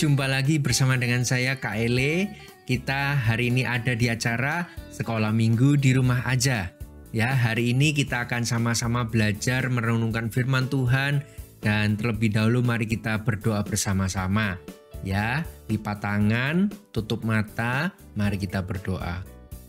Jumpa lagi bersama dengan saya Kak Ele. Kita hari ini ada di acara Sekolah Minggu di Rumah Aja. Ya, hari ini kita akan sama-sama belajar merenungkan firman Tuhan, dan terlebih dahulu mari kita berdoa bersama-sama. Ya, lipat tangan, tutup mata, mari kita berdoa.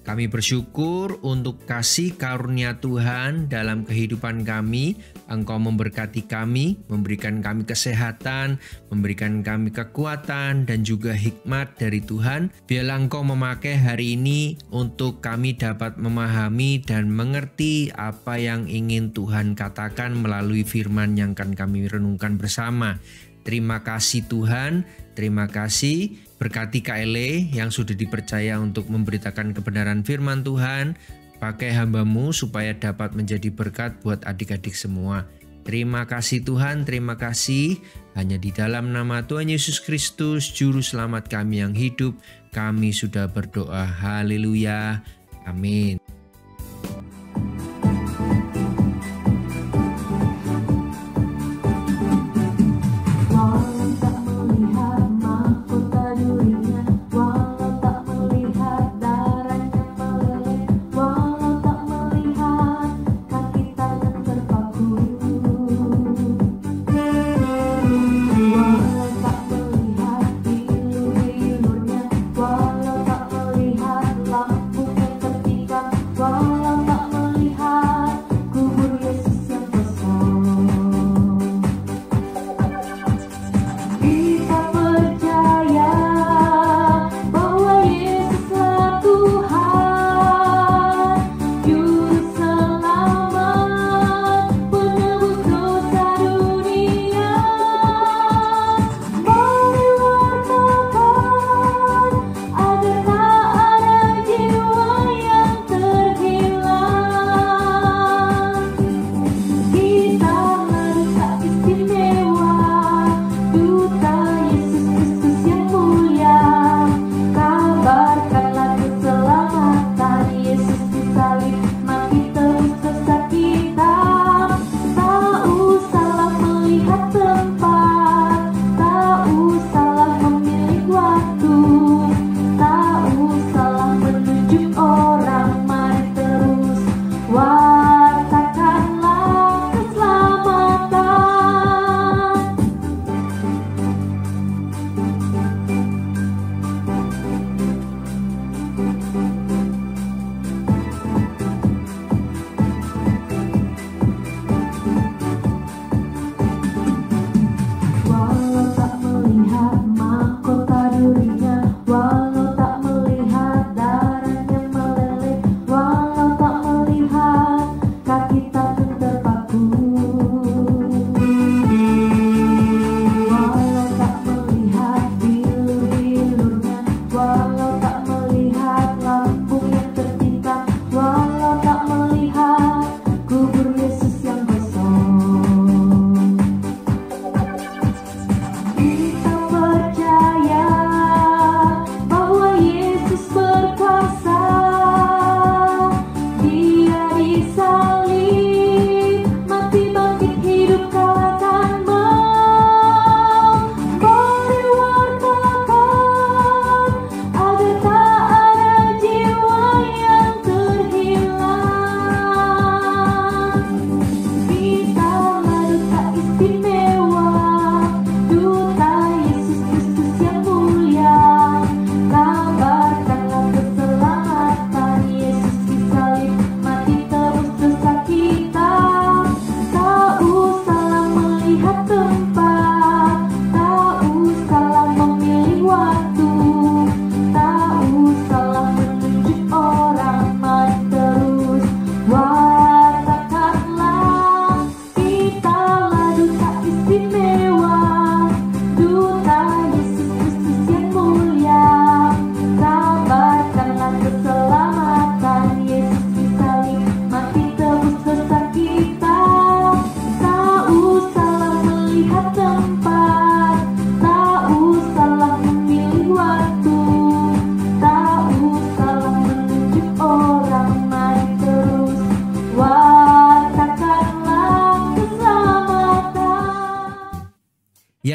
Kami bersyukur untuk kasih karunia Tuhan dalam kehidupan kami. Engkau memberkati kami, memberikan kami kesehatan, memberikan kami kekuatan dan juga hikmat dari Tuhan. Biarlah Engkau memakai hari ini untuk kami dapat memahami dan mengerti apa yang ingin Tuhan katakan melalui firman yang akan kami renungkan bersama. Terima kasih Tuhan, terima kasih. Berkati Kak Ele yang sudah dipercaya untuk memberitakan kebenaran firman Tuhan. Pakai hamba-Mu supaya dapat menjadi berkat buat adik-adik semua. Terima kasih Tuhan, terima kasih. Hanya di dalam nama Tuhan Yesus Kristus, Juru Selamat kami yang hidup, kami sudah berdoa. Haleluya. Amin.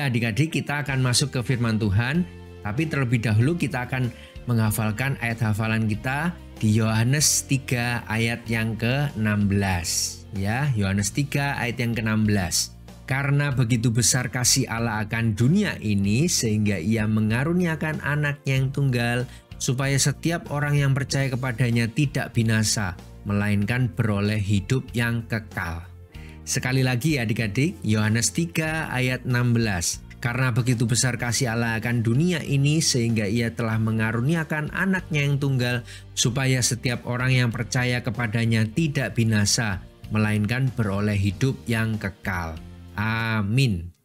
Ya adik-adik, kita akan masuk ke firman Tuhan. Tapi terlebih dahulu kita akan menghafalkan ayat hafalan kita di Yohanes 3 ayat yang ke-16. Ya, Yohanes 3 ayat yang ke-16. Karena begitu besar kasih Allah akan dunia ini sehingga ia mengaruniakan anaknya yang tunggal supaya setiap orang yang percaya kepadanya tidak binasa melainkan beroleh hidup yang kekal. Sekali lagi adik-adik, Yohanes 3 ayat 16. Karena begitu besar kasih Allah akan dunia ini sehingga ia telah mengaruniakan anaknya yang tunggal supaya setiap orang yang percaya kepadanya tidak binasa melainkan beroleh hidup yang kekal. Amin.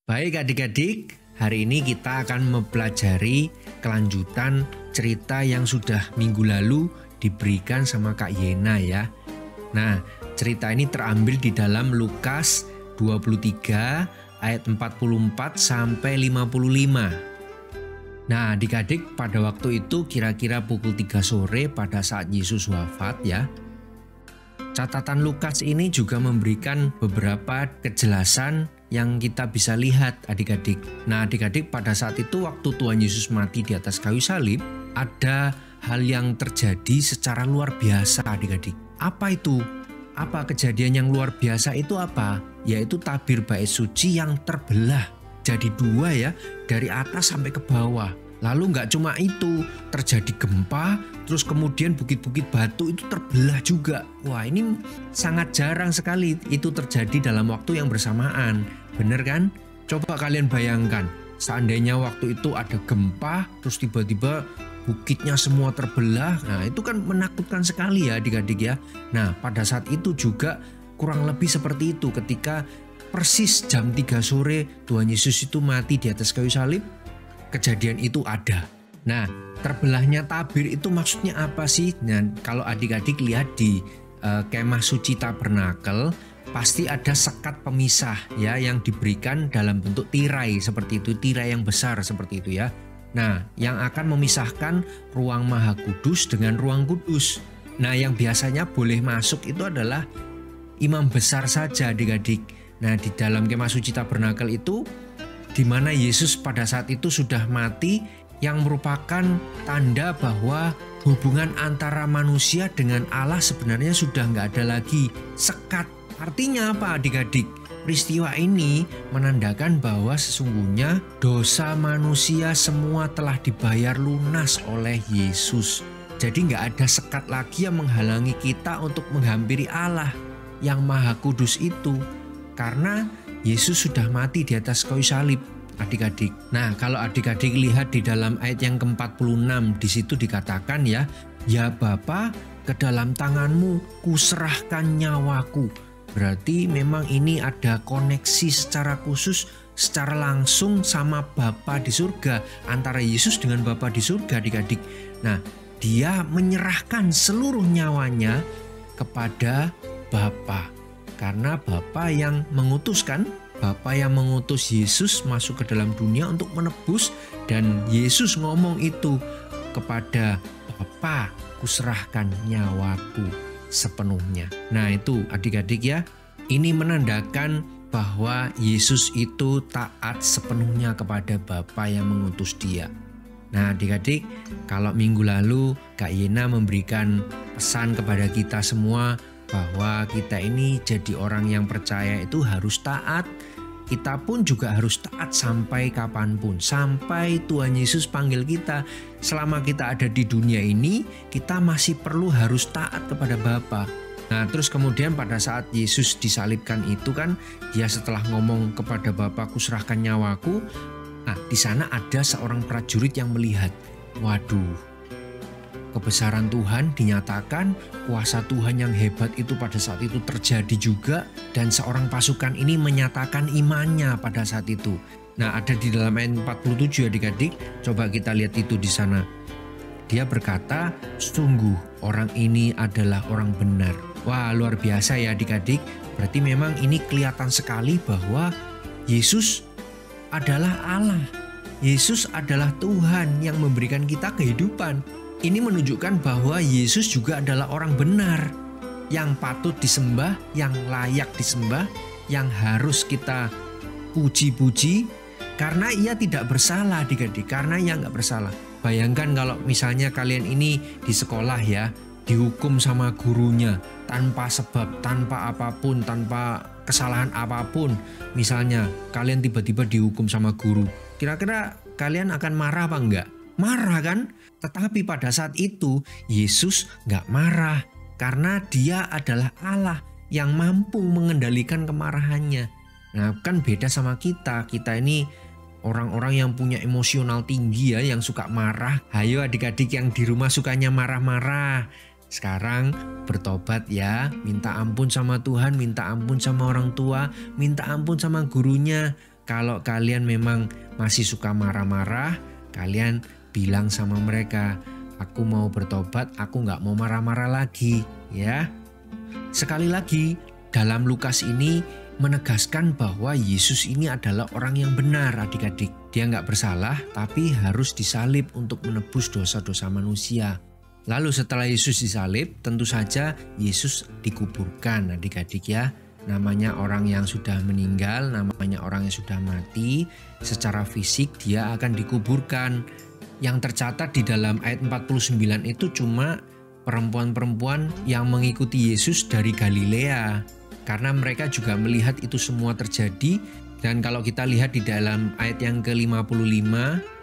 Baik adik-adik, hari ini kita akan mempelajari kelanjutan cerita yang sudah minggu lalu diberikan sama Kak Yena ya. Nah, cerita ini terambil di dalam Lukas 23 ayat 44 sampai 55. Nah, adik-adik, pada waktu itu kira-kira pukul 3 sore pada saat Yesus wafat ya. Catatan Lukas ini juga memberikan beberapa kejelasan yang kita bisa lihat adik-adik. Nah, adik-adik, pada saat itu waktu Tuhan Yesus mati di atas kayu salib, ada hal yang terjadi secara luar biasa adik-adik. Apa itu? Apa kejadian yang luar biasa itu apa? Yaitu tabir bait suci yang terbelah jadi dua ya, dari atas sampai ke bawah. Lalu nggak cuma itu, terjadi gempa, terus kemudian bukit-bukit batu itu terbelah juga. Wah, ini sangat jarang sekali itu terjadi dalam waktu yang bersamaan. Bener kan? Coba kalian bayangkan, seandainya waktu itu ada gempa, terus tiba-tiba bukitnya semua terbelah. Nah, itu kan menakutkan sekali ya adik-adik ya. Nah, pada saat itu juga kurang lebih seperti itu ketika persis jam 3 sore Tuhan Yesus itu mati di atas kayu salib. Kejadian itu ada. Nah, terbelahnya tabir itu maksudnya apa sih? Nah, kalau adik-adik lihat di kemah suci tabernakel, pasti ada sekat pemisah ya yang diberikan dalam bentuk tirai seperti itu, tirai yang besar seperti itu ya. Nah, yang akan memisahkan ruang Maha Kudus dengan ruang kudus. Nah, yang biasanya boleh masuk itu adalah imam besar saja adik-adik. Nah, di dalam kemah suci tabernakel itu, di mana Yesus pada saat itu sudah mati, yang merupakan tanda bahwa hubungan antara manusia dengan Allah sebenarnya sudah nggak ada lagi sekat. Artinya apa adik-adik? Peristiwa ini menandakan bahwa sesungguhnya dosa manusia semua telah dibayar lunas oleh Yesus. Jadi nggak ada sekat lagi yang menghalangi kita untuk menghampiri Allah yang Maha Kudus itu. Karena Yesus sudah mati di atas kayu salib, adik-adik. Nah, kalau adik-adik lihat di dalam ayat yang ke-46, di situ dikatakan ya, "Ya Bapa, ke dalam tanganmu kuserahkan nyawaku." Berarti memang ini ada koneksi secara khusus, secara langsung sama Bapa di surga, antara Yesus dengan Bapa di surga adik-adik. Nah, dia menyerahkan seluruh nyawanya kepada Bapa. Karena Bapa yang mengutuskan, Bapa yang mengutus Yesus masuk ke dalam dunia untuk menebus, dan Yesus ngomong itu kepada Bapa, kuserahkan nyawaku sepenuhnya. Nah, itu adik-adik ya, ini menandakan bahwa Yesus itu taat sepenuhnya kepada Bapa yang mengutus dia. Nah adik-adik, kalau minggu lalu Kak Yena memberikan pesan kepada kita semua bahwa kita ini jadi orang yang percaya itu harus taat. Kita pun juga harus taat sampai kapanpun, sampai Tuhan Yesus panggil kita. Selama kita ada di dunia ini, kita masih perlu harus taat kepada Bapa. Nah terus kemudian pada saat Yesus disalibkan itu kan, dia setelah ngomong kepada Bapa, kuserahkan nyawaku. Nah di sana ada seorang prajurit yang melihat, waduh, kebesaran Tuhan dinyatakan, kuasa Tuhan yang hebat itu pada saat itu terjadi juga, dan seorang pasukan ini menyatakan imannya pada saat itu. Nah ada di dalam ayat 47 adik-adik, coba kita lihat itu di sana. Dia berkata, sungguh orang ini adalah orang benar. Wah luar biasa ya adik-adik, berarti memang ini kelihatan sekali bahwa Yesus adalah Allah. Yesus adalah Tuhan yang memberikan kita kehidupan. Ini menunjukkan bahwa Yesus juga adalah orang benar, yang patut disembah, yang layak disembah, yang harus kita dipuji-puji karena ia tidak bersalah adik-adik, karena ia nggak bersalah. Bayangkan kalau misalnya kalian ini di sekolah ya, dihukum sama gurunya tanpa sebab, tanpa apapun, tanpa kesalahan apapun. Misalnya kalian tiba-tiba dihukum sama guru, kira-kira kalian akan marah apa enggak? Marah kan? Tetapi pada saat itu Yesus nggak marah karena dia adalah Allah yang mampu mengendalikan kemarahannya. Nah kan beda sama kita ini orang-orang yang punya emosional tinggi ya, yang suka marah. Hayo adik-adik yang di rumah sukanya marah-marah, sekarang bertobat ya, minta ampun sama Tuhan, minta ampun sama orang tua, minta ampun sama gurunya. Kalau kalian memang masih suka marah-marah, kalian bilang sama mereka, aku mau bertobat, aku gak mau marah-marah lagi ya. Sekali lagi, dalam Lukas ini menegaskan bahwa Yesus ini adalah orang yang benar adik-adik. Dia gak bersalah tapi harus disalib untuk menebus dosa-dosa manusia. Lalu setelah Yesus disalib, tentu saja Yesus dikuburkan adik-adik ya. Namanya orang yang sudah meninggal, namanya orang yang sudah mati, secara fisik dia akan dikuburkan. Yang tercatat di dalam ayat 49 itu cuma perempuan-perempuan yang mengikuti Yesus dari Galilea. Karena mereka juga melihat itu semua terjadi. Dan kalau kita lihat di dalam ayat yang ke-55,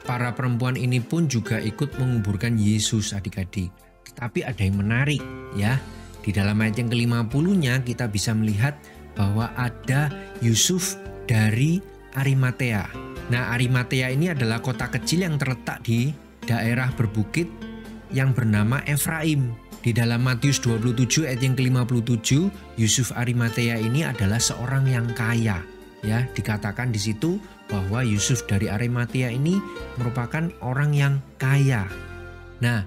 para perempuan ini pun juga ikut menguburkan Yesus adik-adik. Tetapi ada yang menarik ya. Di dalam ayat yang ke-50-nya kita bisa melihat bahwa ada Yusuf dari Arimatea. Nah, Arimatea ini adalah kota kecil yang terletak di daerah berbukit yang bernama Efraim. Di dalam Matius 27 ayat yang ke-57, Yusuf Arimatea ini adalah seorang yang kaya. Ya, dikatakan di situ bahwa Yusuf dari Arimatea ini merupakan orang yang kaya. Nah,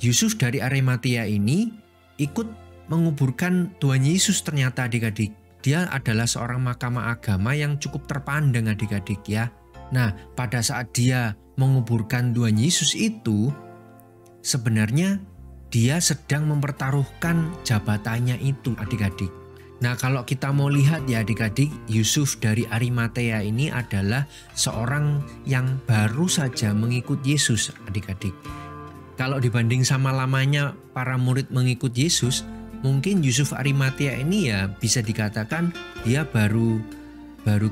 Yusuf dari Arimatea ini ikut menguburkan Tuhan Yesus ternyata adik-adik. Dia adalah seorang mahkamah agama yang cukup terpandang adik-adik ya. Nah, pada saat dia menguburkan Tuhan Yesus itu, sebenarnya dia sedang mempertaruhkan jabatannya itu adik-adik. Nah, kalau kita mau lihat ya adik-adik, Yusuf dari Arimatea ini adalah seorang yang baru saja mengikut Yesus adik-adik. Kalau dibanding sama lamanya para murid mengikut Yesus, mungkin Yusuf Arimatea ini ya bisa dikatakan dia baru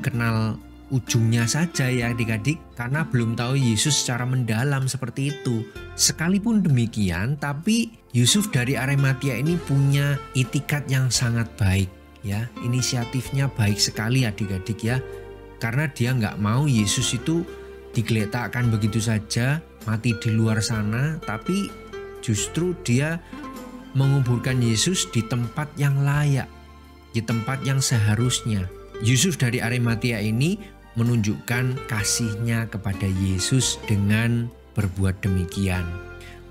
kenal ujungnya saja ya adik-adik, karena belum tahu Yesus secara mendalam seperti itu. Sekalipun demikian, tapi Yusuf dari Arimatea ini punya itikat yang sangat baik ya. Inisiatifnya baik sekali adik-adik ya. Karena dia nggak mau Yesus itu digeletakkan begitu saja, mati di luar sana, tapi justru dia menguburkan Yesus di tempat yang layak, di tempat yang seharusnya. Yusuf dari Arimatea ini menunjukkan kasihnya kepada Yesus dengan berbuat demikian.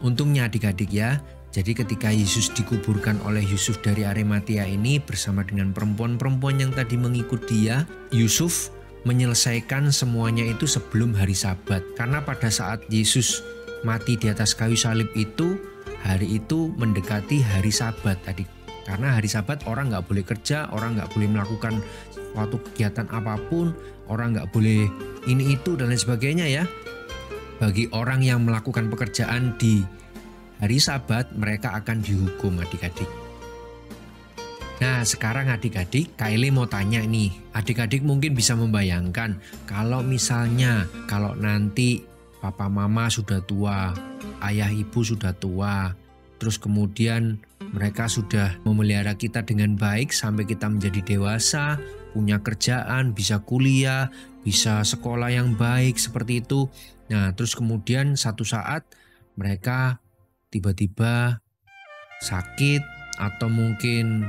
Untungnya adik-adik ya, jadi ketika Yesus dikuburkan oleh Yusuf dari Arimatea ini bersama dengan perempuan-perempuan yang tadi mengikut dia, Yusuf menyelesaikan semuanya itu sebelum hari Sabat. Karena pada saat Yesus mati di atas kayu salib itu, hari itu mendekati hari Sabat adik. Karena hari Sabat orang nggak boleh kerja, orang nggak boleh melakukan suatu kegiatan apapun, orang nggak boleh ini itu dan lain sebagainya ya. Bagi orang yang melakukan pekerjaan di hari Sabat, mereka akan dihukum adik-adik. Nah sekarang adik-adik, Kaile mau tanya nih, adik-adik mungkin bisa membayangkan kalau misalnya kalau nanti papa mama sudah tua, ayah ibu sudah tua, terus kemudian mereka sudah memelihara kita dengan baik sampai kita menjadi dewasa, punya kerjaan, bisa kuliah, bisa sekolah yang baik seperti itu. Nah terus kemudian satu saat mereka tiba-tiba sakit atau mungkin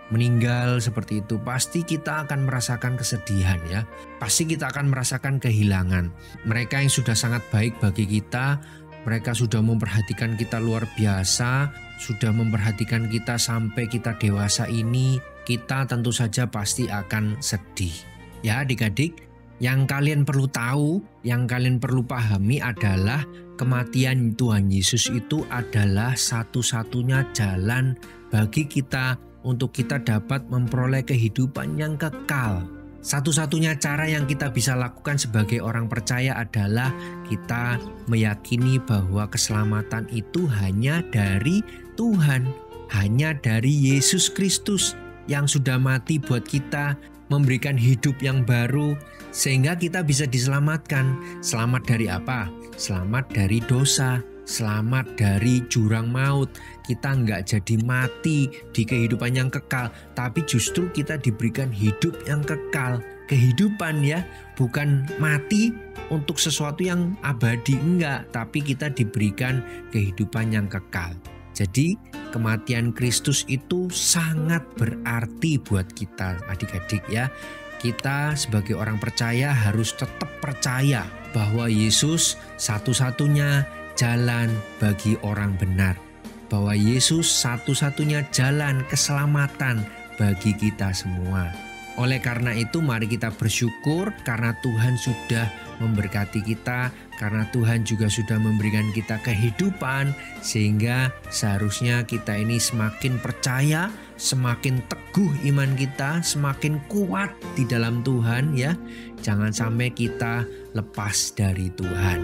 meninggal seperti itu, pasti kita akan merasakan kesedihan ya. Pasti kita akan merasakan kehilangan. Mereka yang sudah sangat baik bagi kita, mereka sudah memperhatikan kita luar biasa, sudah memperhatikan kita sampai kita dewasa ini, kita tentu saja pasti akan sedih. Ya adik-adik, yang kalian perlu tahu, yang kalian perlu pahami adalah kematian Tuhan Yesus itu adalah satu-satunya jalan bagi kita untuk kita dapat memperoleh kehidupan yang kekal Satu-satunya cara yang kita bisa lakukan sebagai orang percaya adalah kita meyakini bahwa keselamatan itu hanya dari Tuhan, hanya dari Yesus Kristus yang sudah mati buat kita, memberikan hidup yang baru, sehingga kita bisa diselamatkan. Selamat dari apa? Selamat dari dosa, selamat dari jurang maut. Kita nggak jadi mati di kehidupan yang kekal, tapi justru kita diberikan hidup yang kekal. Kehidupan ya, bukan mati untuk sesuatu yang abadi, enggak, tapi kita diberikan kehidupan yang kekal. Jadi kematian Kristus itu sangat berarti buat kita adik-adik ya. Kita sebagai orang percaya harus tetap percaya bahwa Yesus satu-satunya jalan bagi orang benar. Bahwa Yesus satu-satunya jalan keselamatan bagi kita semua. Oleh karena itu mari kita bersyukur karena Tuhan sudah memberkati kita, karena Tuhan juga sudah memberikan kita kehidupan, sehingga seharusnya kita ini semakin percaya, semakin teguh iman kita, semakin kuat di dalam Tuhan ya. Jangan sampai kita lepas dari Tuhan.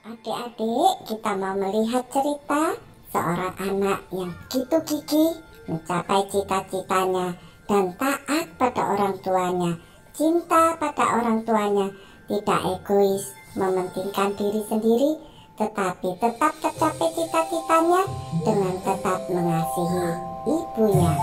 Adik-adik, kita mau melihat cerita seorang anak yang begitu gigih mencapai cita-citanya dan taat pada orang tuanya, cinta pada orang tuanya, tidak egois, mementingkan diri sendiri, tetapi tetap tercapai cita-citanya dengan tetap mengasihi ibunya.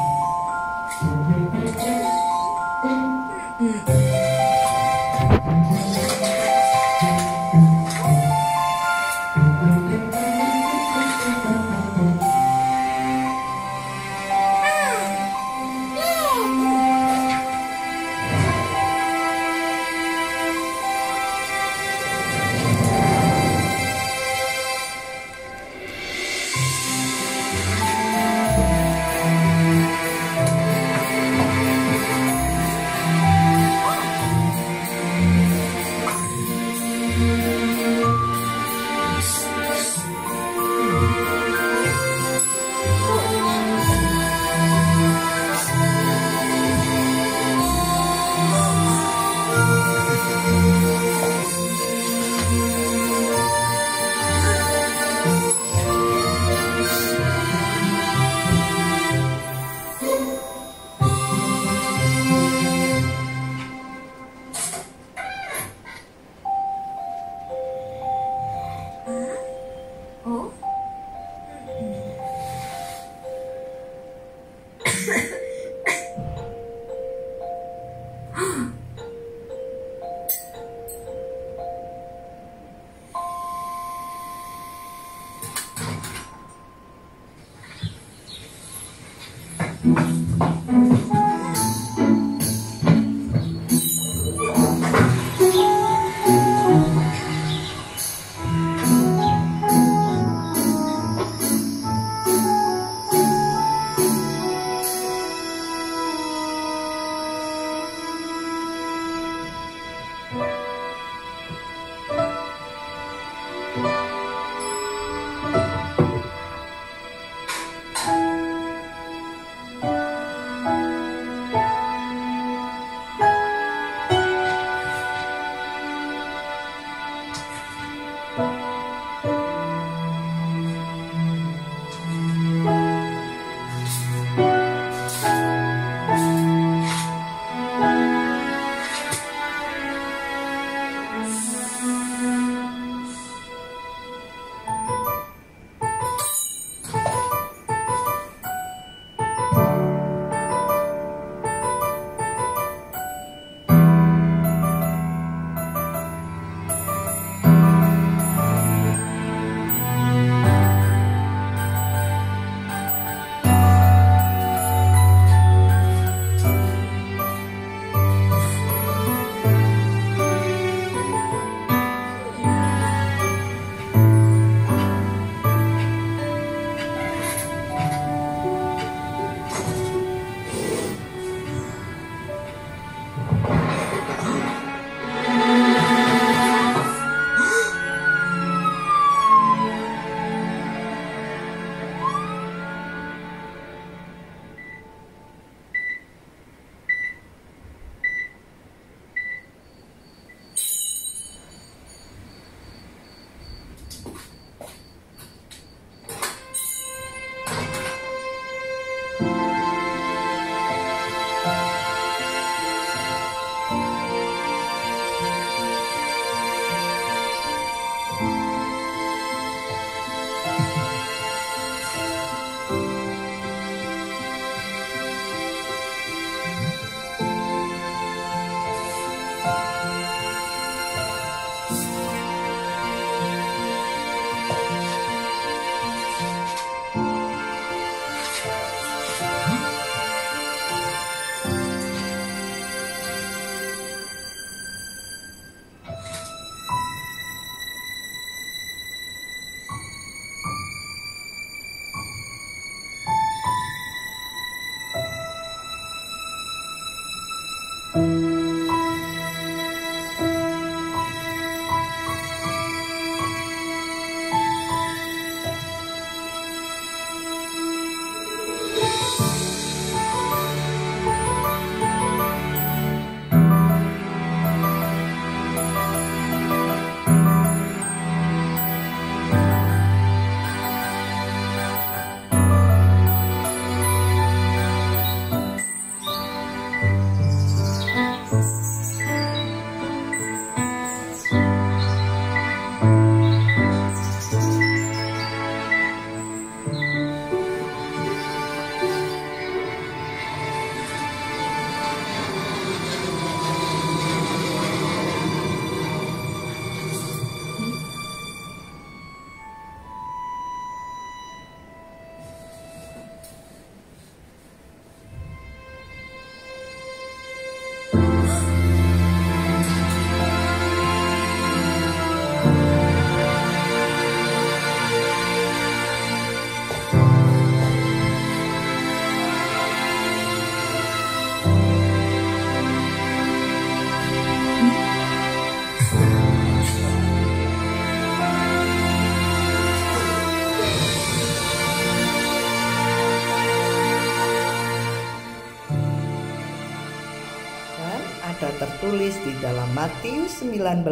tertulis di dalam Matius 19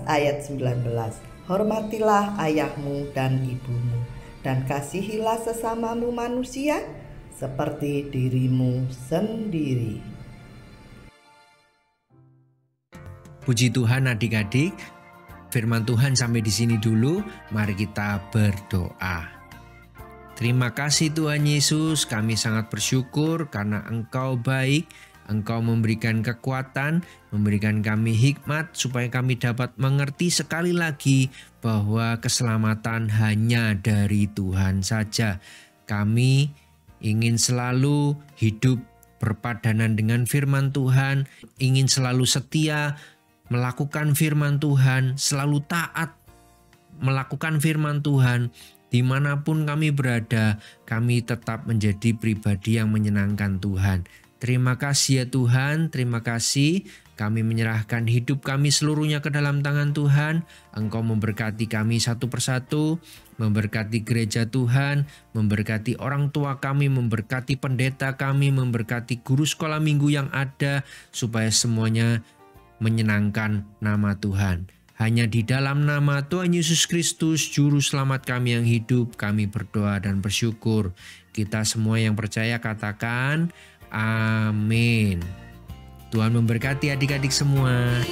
ayat 19. Hormatilah ayahmu dan ibumu, dan kasihilah sesamamu manusia seperti dirimu sendiri. Puji Tuhan adik-adik, firman Tuhan sampai di sini dulu. Mari kita berdoa. Terima kasih Tuhan Yesus, kami sangat bersyukur karena Engkau baik. Engkau memberikan kekuatan, memberikan kami hikmat supaya kami dapat mengerti sekali lagi bahwa keselamatan hanya dari Tuhan saja. Kami ingin selalu hidup berpadanan dengan firman Tuhan, ingin selalu setia melakukan firman Tuhan, selalu taat melakukan firman Tuhan. Dimanapun kami berada, kami tetap menjadi pribadi yang menyenangkan Tuhan. Terima kasih ya Tuhan, terima kasih. Kami menyerahkan hidup kami seluruhnya ke dalam tangan Tuhan. Engkau memberkati kami satu persatu, memberkati gereja Tuhan, memberkati orang tua kami, memberkati pendeta kami, memberkati guru sekolah minggu yang ada, supaya semuanya menyenangkan nama Tuhan. Hanya di dalam nama Tuhan Yesus Kristus, Juru Selamat kami yang hidup, kami berdoa dan bersyukur. Kita semua yang percaya katakan, amin. Tuhan memberkati adik-adik semua.